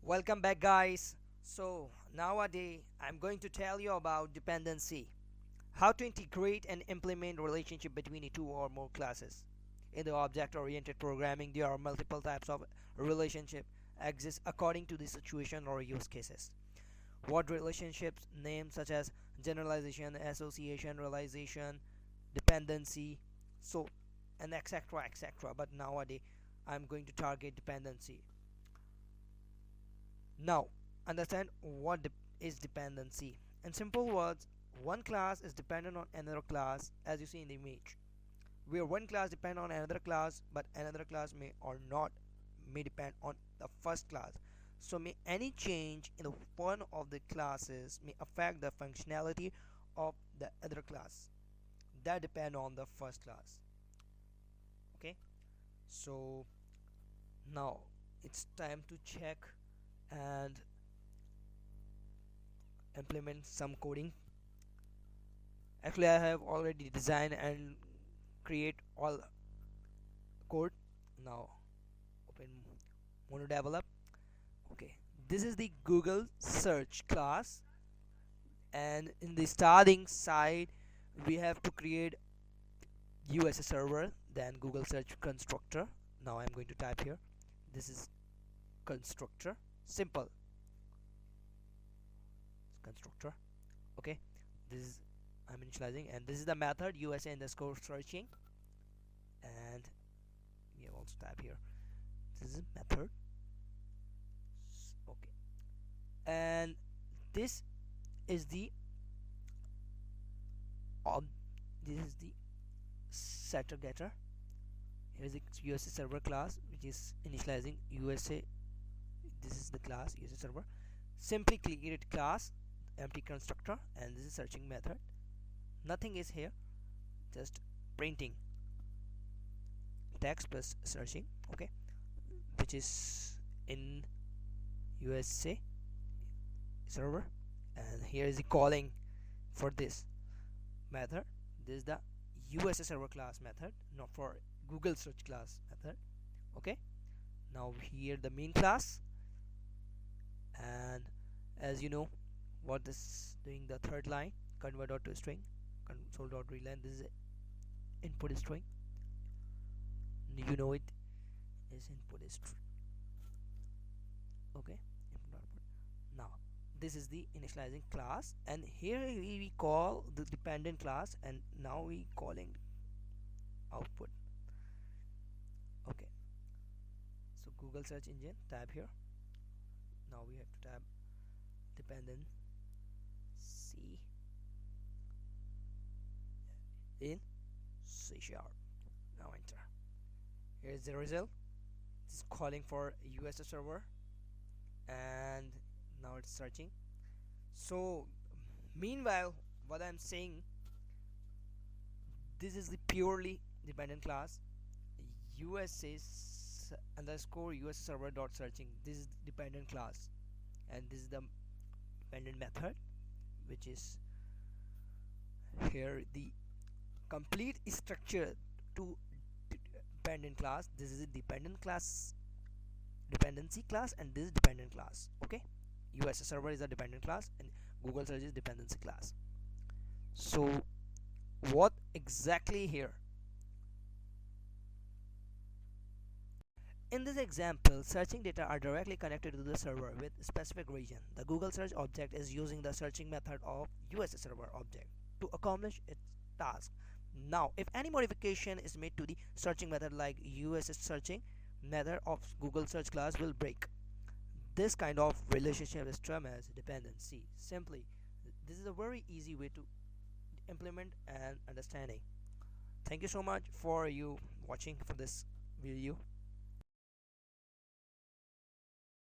Welcome back, guys. So nowadays I'm going to tell you about dependency, how to integrate and implement relationship between the two or more classes. In the object-oriented programming, there are multiple types of relationship exist according to the situation or use cases. What relationships names such as generalization, association, realization, dependency, so and etc. But nowadays I'm going to target dependency. Now, understand what is dependency. In simple words, one class is dependent on another class, as you see in the image, where one class depend on another class, but another class may or not may depend on the first class. So may any change in the one of the classes may affect the functionality of the other class that depend on the first class. Okay, so now it's time to check and implement some coding. Actually, I have already designed and create all code. Now open mono develop. Okay, this is the Google search class, and in the starting side we have to create US server, then Google search constructor. Now I'm going to type here, this is constructor, simple constructor. Okay, this is I'm initializing, and this is the method USA underscore searching, and we have also type here, this is method. Okay, and this is the ob this is the setter getter. Here is the USA server class which is initializing USA. This is the class USA server. Simply create class empty constructor, and this is searching method. Nothing is here, just printing text plus searching. Okay, which is in USA server, and here is the calling for this method. This is the USA server class method, not for Google search class method. Okay, now here the main class, and as you know what this doing, the third line convert dot to string console dot readline, this is input string, you know it is input string. Okay, input output. Now this is the initializing class, and here we call the dependent class, and now we calling output. Okay, so Google search engine, tab here. Now we have to tab dependency in C#. Now enter. Here's the result. It's calling for US server, and now it's searching. So meanwhile, what I'm saying, this is the purely dependent class USA underscore US server dot searching. This is dependent class, and this is the dependent method, which is here the complete structure to dependent class. This is a dependent class, dependency class, and this is dependent class. Okay, US server is a dependent class, and Google search is dependency class. So what exactly here? In this example, searching data are directly connected to the server with specific region. The Google search object is using the searching method of US server object to accomplish its task. Now, if any modification is made to the searching method, like US searching method of Google search class will break. This kind of relationship is termed as dependency. Simply, this is a very easy way to implement and understanding. Thank you so much for you watching for this video.